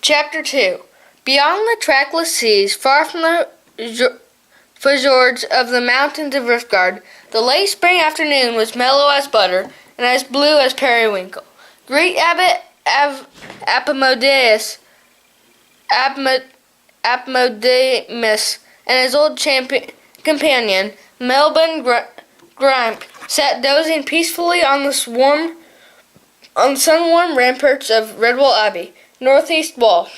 Chapter 2. Beyond the trackless seas, far from the fjords of the mountains of Riftgard, the late spring afternoon was mellow as butter and as blue as periwinkle. Great Abbot Appomodeus and his old companion, Melbourne Grimpe, sat dozing peacefully on the sun-warm ramparts of Redwall Abbey, northeast wall.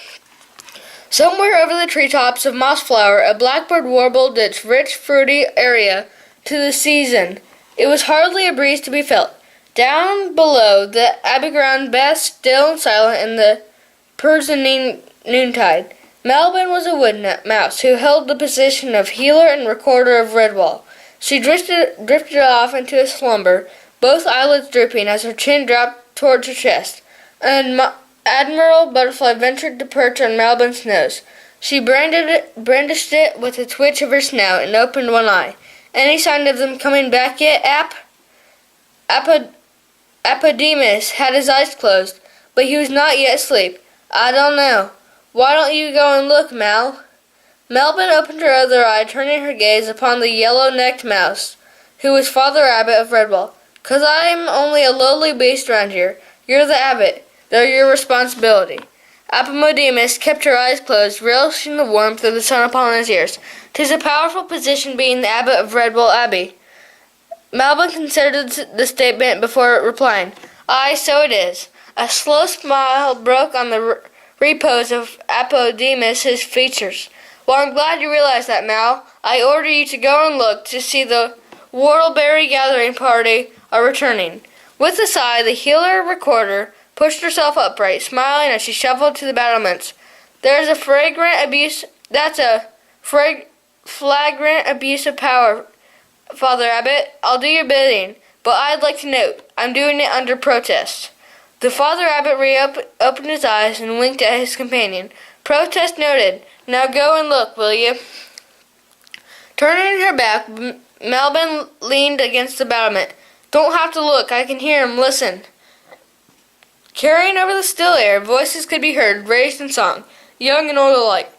Somewhere over the treetops of Mossflower, a blackbird warbled its rich, fruity aria to the season. It was hardly a breeze to be felt. Down below, the abbey ground basked still and silent in the Persian noontide. Melbourne was a wood mouse who held the position of healer and recorder of Redwall. She drifted off into a slumber, both eyelids drooping as her chin dropped towards her chest. An admiral butterfly ventured to perch on Melbourne's nose. She brandished it with a twitch of her snout and opened one eye. Any sign of them coming back yet, Appodemus had his eyes closed, but he was not yet asleep. I don't know. Why don't you go and look, Mal? Melbourne opened her other eye, turning her gaze upon the yellow-necked mouse, who was Father Abbot of Redwall. 'Cause I'm only a lowly beast around here. You're the abbot. They're your responsibility. Appomodemus kept her eyes closed, relishing the warmth of the sun upon his ears. 'Tis a powerful position being the abbot of Redwall Abbey. Melbourne considered the statement before replying. Aye, so it is. A slow smile broke on the repose of Appodemus's features. Well, I'm glad you realize that, Mal. I order you to go and look to see the whortleberry gathering party are returning. With a sigh, the healer recorder pushed herself upright, smiling as she shuffled to the battlements. There's a flagrant abuse. That's a flagrant abuse of power, Father Abbot. I'll do your bidding, but I'd like to note, I'm doing it under protest. The Father Abbot opened his eyes and winked at his companion. Protest noted. Now go and look, will you? Turning her back, Melbourne leaned against the battlement. Don't have to look. I can hear him. Listen. Carrying over the still air, voices could be heard, raised in song, young and old alike.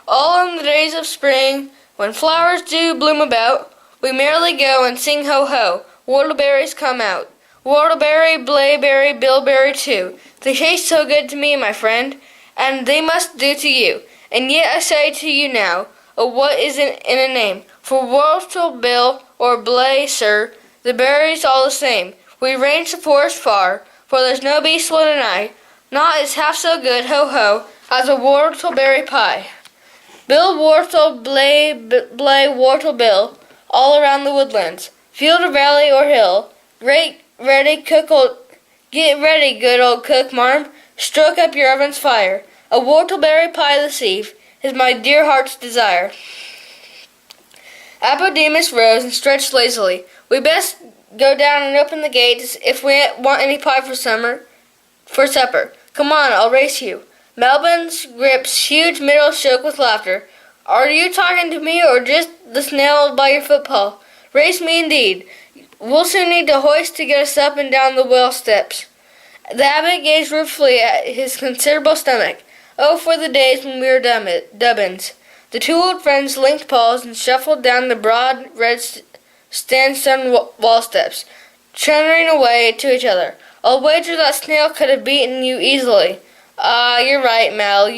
All on the days of spring, when flowers do bloom about, we merrily go and sing ho-ho, whortleberries come out. Whortleberry, blayberry, bilberry too. They taste so good to me, my friend, and they must do to you. And yet I say to you now, what isn't in a name? For whortle, bill, or blay, sir, the berry's all the same. We range the forest far, for there's no beast will deny, not is half so good, ho-ho, as a whortleberry pie. Bill, whortle, blay, whortle, bill, all around the woodlands, field or valley or hill, get ready, good old cook, marm, stroke up your oven's fire. A whortleberry pie this eve is my dear heart's desire. Appodemus rose and stretched lazily. We best go down and open the gates if we want any pie for supper. Come on, I'll race you. Melbourne's grip's huge middle shook with laughter. Are you talking to me or just the snail by your footpaw? Race me indeed. We'll soon need to hoist to get us up and down the well steps. The abbot gazed ruefully at his considerable stomach. Oh, for the days when we were dubbins. The two old friends linked paws and shuffled down the broad, red sandstone wall steps, chuttering away to each other. I'll wager that snail could have beaten you easily. Ah, you're right, Mal.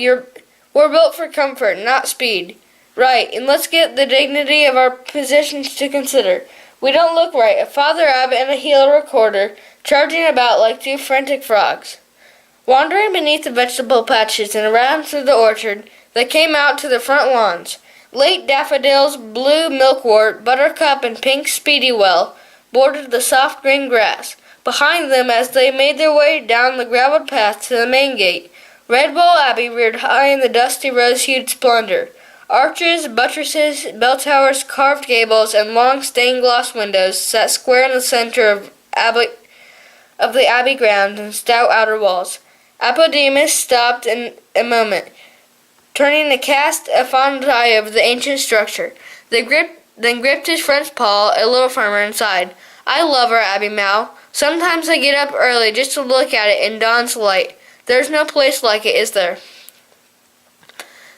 We're built for comfort, not speed. Right, and let's get the dignity of our positions to consider. We don't look right, a Father Abbot and a healer recorder, charging about like two frantic frogs. Wandering beneath the vegetable patches and around through the orchard, they came out to the front lawns. Late daffodils, blue milkwort, buttercup, and pink speedywell bordered the soft green grass. Behind them, as they made their way down the gravelled path to the main gate, Redwall Abbey reared high in the dusty rose-hued splendor. Arches, buttresses, bell towers, carved gables, and long stained-glass windows sat square in the center of the abbey grounds and stout outer walls. Appodemus stopped in a moment, turning to cast a fond eye over the ancient structure. Then gripped his friend's paw a little firmer and sighed. I love our abbey, Mal. Sometimes I get up early just to look at it in dawn's light. There's no place like it, is there?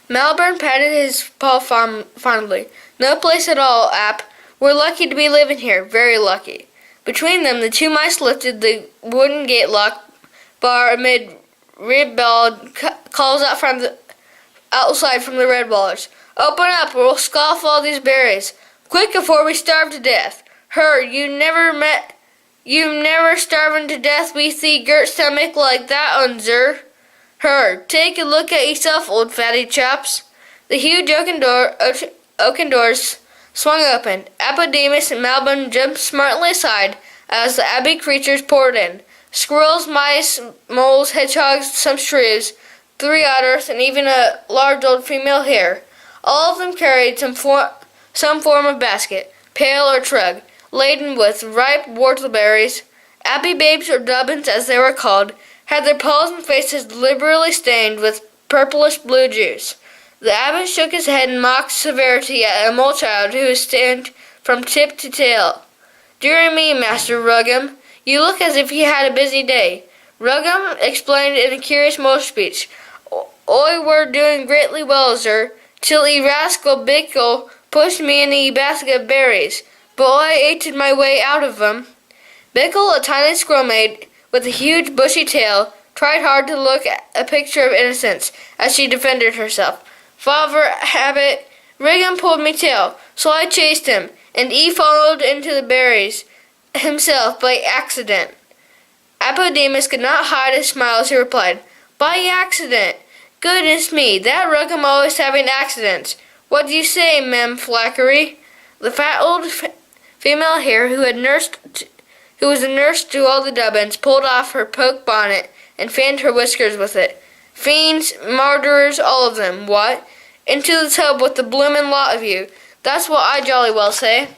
Malburn patted his paw fondly. No place at all, App. We're lucky to be living here, very lucky. Between them, the two mice lifted the wooden gate lock bar amid ribald calls outside from the redwallers. Open up, or we'll scoff all these berries. Quick, before we starve to death. Her, you never starving to death we see girt stomach like that, unzer. Her, take a look at yourself, old fatty chaps. The huge oaken doors swung open. Apodemus and Malbon jumped smartly aside as the abbey creatures poured in. Squirrels, mice, moles, hedgehogs, some shrews, 3 otters, and even a large old female hare. All of them carried some form of basket, pail or trug, laden with ripe whortleberries. Abbey babes, or dubbins as they were called, had their paws and faces liberally stained with purplish-blue juice. The abbot shook his head in mock severity at a mole child who was stained from tip to tail. Dear me, Master Ruggum, you look as if you had a busy day. Ruggum explained in a curious mole speech. Oi were doing greatly well, sir, till e rascal Bickle pushed me in a basket of berries, but I ate my way out of them. Bickle, a tiny squirrel maid with a huge bushy tail, tried hard to look a picture of innocence as she defended herself. Father Abbot, Riggum pulled me tail, so I chased him, and he followed into the berries himself by accident. Apodemus could not hide his smile as he replied, By accident! Goodness me, that Ruggum always having accidents. What do you say, Mem Flackery? The fat old female hare who was a nurse to all the Dubbins, pulled off her poke bonnet and fanned her whiskers with it. Fiends, murderers, all of them, what? Into the tub with the bloomin' lot of you. That's what I jolly well say.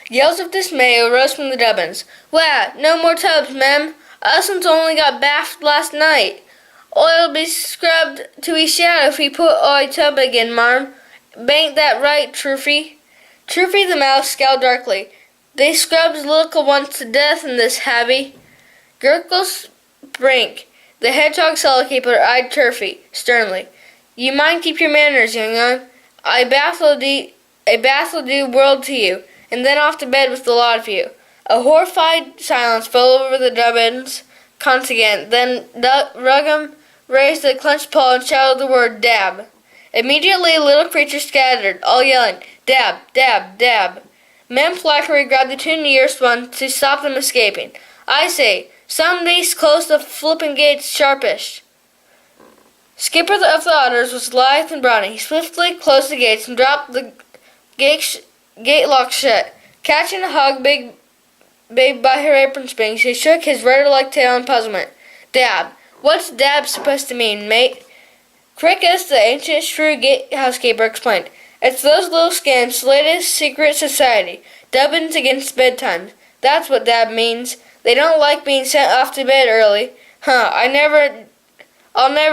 Yells of dismay arose from the Dubbins. Wah, no more tubs, mem. Us'n's only got bathed last night. Oi'll be scrubbed to he shadow if we put oi tub again, marm. Bain't that right, Truffy? Truffy the mouse scowled darkly. They scrubs little ones to death in this habby. Gurgle Brink, the hedgehog cellkeeper, eyed Turfy sternly. You mind keep your manners, young un. A bath will do world to you, and then off to bed with the lot of you. A horrified silence fell over the Dubbins contingent. Then Ruggum raised a clenched paw and shouted the word dab. Immediately little creatures scattered, all yelling, Dab, dab, dab. Mem Flackery grabbed the two nearest ones to stop them escaping. I say, somebody's close the flippin' gates sharpish. Skipper of the Otters was lithe and brawny. He swiftly closed the gates and dropped the gate lock shut. Catching a hog babe by her apron strings, he shook his rudder-like tail in puzzlement. Dab. What's dab supposed to mean, mate? Crickus, the ancient shrew housekeeper, explained. It's those little scamps' latest secret society. Dubbins against bedtime. That's what dab means. They don't like being sent off to bed early. I'll never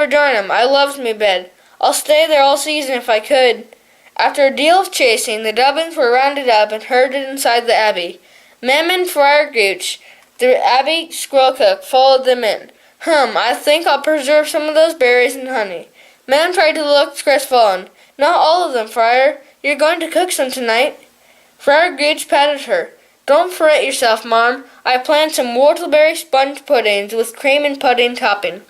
join 'em. I loves me bed. I'll stay there all season if I could. After a deal of chasing, the Dubbins were rounded up and herded inside the abbey. Mem and Friar Gooch, the abbey squirrel cook, followed them in. I think I'll preserve some of those berries and honey. Mem tried to look crestfallen. Not all of them, Friar. You're going to cook some tonight. Friar Gooch patted her. Don't fret yourself, Marm. I planned some whortleberry sponge puddings with cream and pudding topping.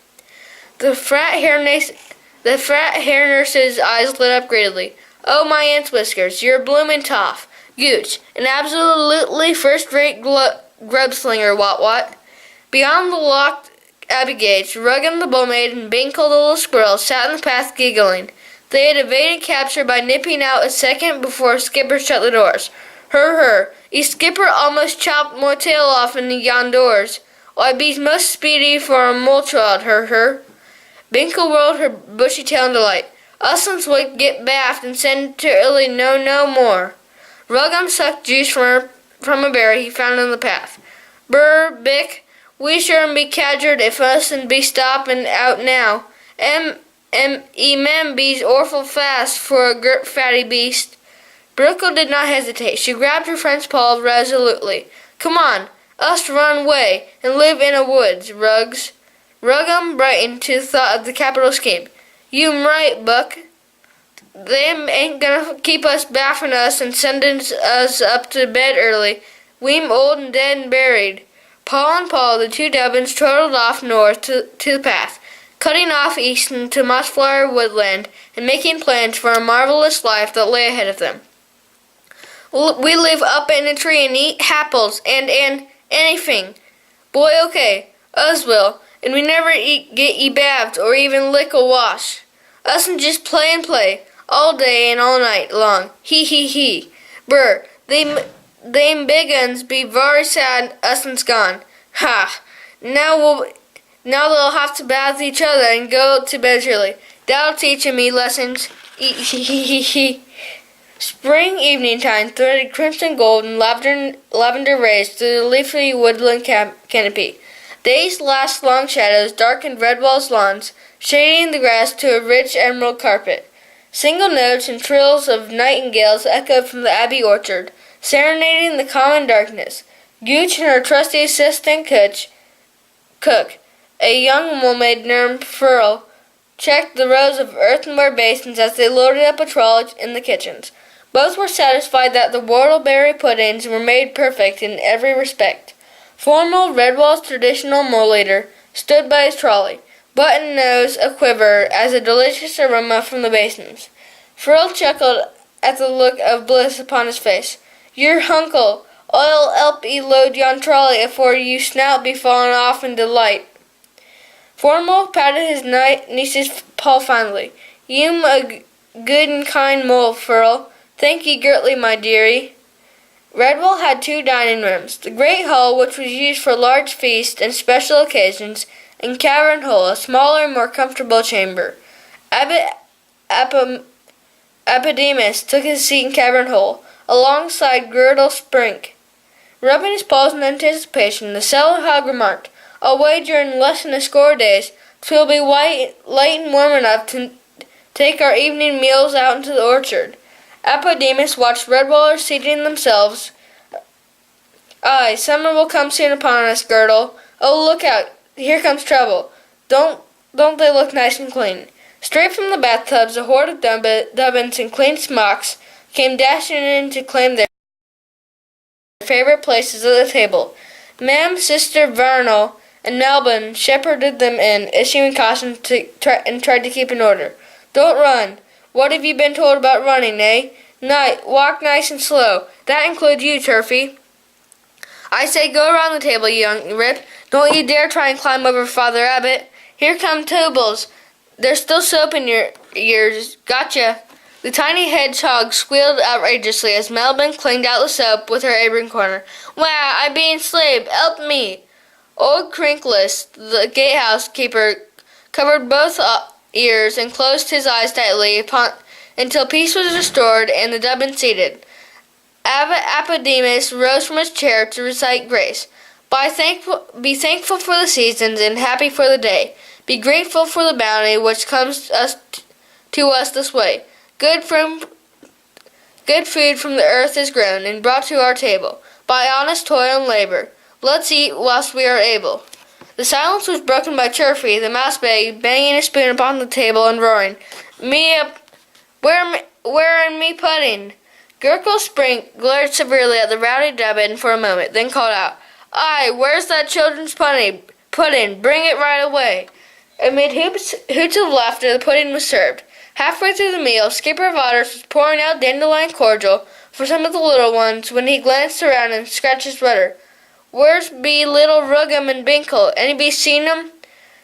The fat hair nurse's eyes lit up greedily. Oh, my aunt's whiskers, you're a bloomin' toff. Gooch, an absolutely first-rate grub-slinger, what. Beyond the locked abbey gates, Ruggin the bullmaid and Binkle the little squirrel sat in the path giggling. They had evaded capture by nipping out a second before Skipper shut the doors. Her. Skipper almost chopped my tail off in the yon doors. I be most speedy for a mole child, her. Binkle whirled her bushy tail in delight. Us'n's would get bathed and send to early no more. Ruggum sucked juice from a berry he found in the path. Brr, Bick, we sure be cadgered if us'n't be stoppin' out now. Mem be's orful fast for a girt fatty beast. Brickle did not hesitate. She grabbed her friend's paw resolutely. Come on, us run away and live in a woods, Ruggum brightened to the thought of the capital scheme. You'm right, Buck. Them ain't gonna keep us baffing us and sending us up to bed early. We'm old and dead and buried. Paul and Paul, the two Dubbins, trotted off north to the path, cutting off east into Mossflower Woodland and making plans for a marvelous life that lay ahead of them. We live up in a tree and eat apples and anything. Boy, okay, us will, and we never get ye bathed or even lick a wash. Us'n just play and play, all day and all night long. He he he. Brr, them big uns be very sad us'n's gone. Ha! Now they'll have to bath each other and go to bed early. That'll teach 'em me lessons. Spring evening time threaded crimson gold and lavender rays through the leafy woodland canopy. Days last long shadows darkened Redwall's lawns, shading the grass to a rich emerald carpet. Single notes and trills of nightingales echoed from the abbey orchard, serenading the common darkness. Gooch and her trusty assistant cook, a young woman named Furl, checked the rows of earthenware basins as they loaded up a trolley in the kitchens. Both were satisfied that the whortleberry puddings were made perfect in every respect. Formal Redwall's traditional mole eater stood by his trolley, button nose a-quiver as a delicious aroma from the basins. Furl chuckled at the look of bliss upon his face. "Your huncle, I'll help 'ee load yon trolley afore you snout be fallen off in delight." Formal patted his niece's paw fondly. "You'm a good and kind mole, Furl. Thank ye greatly, my dearie." Redwall had two dining rooms, the great hall, which was used for large feasts and special occasions, and Cavern Hole, a smaller and more comfortable chamber. Abbot Apodemus took his seat in Cavern Hole, alongside Girdle Sprink. Rubbing his paws in anticipation, the cellar hog remarked, "I'll wager in less than a score of days 'twill be light and warm enough to take our evening meals out into the orchard." Apodemus watched Redwallers seating themselves. "Aye, summer will come soon upon us, Girdle. Oh, look out! Here comes trouble. Don't they look nice and clean?" Straight from the bathtubs, a horde of Dubbins in clean smocks came dashing in to claim their favorite places at the table. Ma'am, Sister Vernal, and Melbourne shepherded them in, issuing caution and tried to keep in order. "Don't run. What have you been told about running, eh? Walk nice and slow. That includes you, Turfy. I say go around the table, you young rip. Don't you dare try and climb over Father Abbot. Here come Tobles. There's still soap in your ears. Gotcha." The tiny hedgehog squealed outrageously as Melbourne clinged out the soap with her apron corner. "Wow, I be enslaved. Help me." Old Crinkless, the gatehouse keeper, covered both ears and closed his eyes tightly until peace was restored and the Dubbins seated. Abbot Apodemus rose from his chair to recite grace. Be thankful for the seasons and happy for the day. Be grateful for the bounty which comes to us this way. Good food from the earth is grown and brought to our table by honest toil and labor. Let's eat whilst we are able. The silence was broken by Turfy, the mouse banging his spoon upon the table and roaring, Where am me pudding?" Gurgle Sprink glared severely at the rowdy Dubbin for a moment, then called out, "Aye, where's that children's pudding? Bring it right away." Amid hoots of laughter, the pudding was served. Halfway through the meal, Skipper Waters was pouring out dandelion cordial for some of the little ones when he glanced around and scratched his rudder. "Where's be little Ruggum and Binkle? Any be seen 'em?"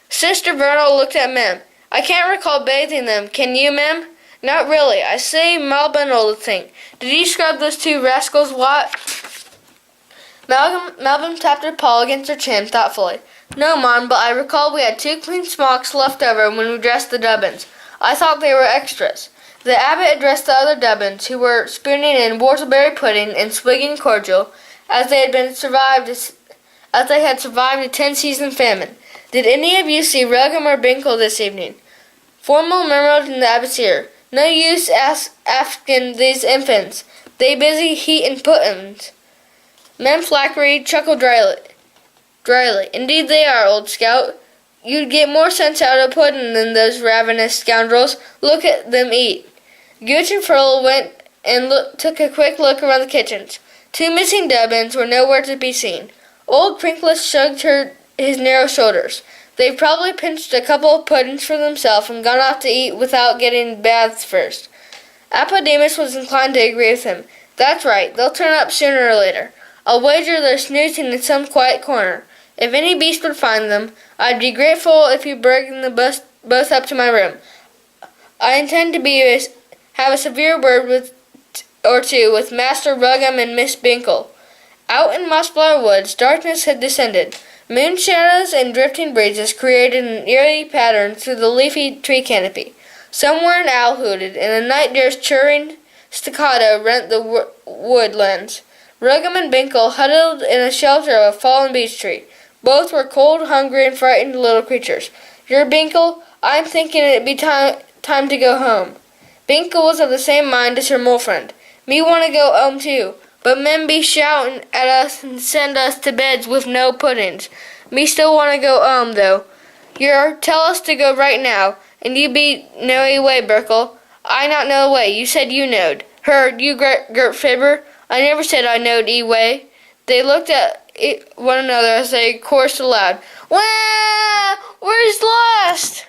Sister Vernal looked at Mem. "I can't recall bathing them. Can you, Mem?" "Not really. I say Melbourne old thing. Did you scrub those two rascals, Wat?" Melbourne tapped her paw against her chin thoughtfully. "No, Mom, but I recall we had 2 clean smocks left over when we dressed the Dubbins. I thought they were extras." The abbot addressed the other Dubbins, who were spooning in whortleberry pudding and swigging cordial, as they had survived a 10-season famine. "Did any of you see Ruggum or Binkle this evening?" Formal murmured in the abbot's ear, "No use asking these infants. They busy heatin' puddin's." Mem Flackery chuckled dryly. "Indeed they are, old scout. you'd get more sense out of pudding than those ravenous scoundrels. Look at them eat." Gooch and Furl went and took a quick look around the kitchens. 2 missing Dubbins were nowhere to be seen. Old Prinkless shrugged his narrow shoulders. They've probably pinched a couple of puddings for themselves and gone off to eat without getting baths first. Apodemus was inclined to agree with him. "That's right. They'll turn up sooner or later. I'll wager they're snoozing in some quiet corner. If any beast would find them, I'd be grateful if you bring them both up to my room. I intend to have a severe word or two with Master Ruggum and Miss Binkle." Out in Mossflower Woods, darkness had descended. Moon shadows and drifting breezes created an eerie pattern through the leafy tree canopy. Somewhere an owl hooted, and a night deer's churring staccato rent the woodlands. Ruggum and Binkle huddled in a shelter of a fallen beech tree. Both were cold, hungry, and frightened little creatures. "You're Binkle? I'm thinking it'd be time to go home." Binkle was of the same mind as her mole friend. "Me want to go home too. But men be shouting at us and send us to beds with no puddings. Me still want to go home, though. Yer tell us to go right now, and you be know a way, Burkle. I not know a way. You said you knowed. Heard, you Gert Fibber. I never said I knowed e way." They looked at one another as they chorused aloud, "Wah! Where's lost?"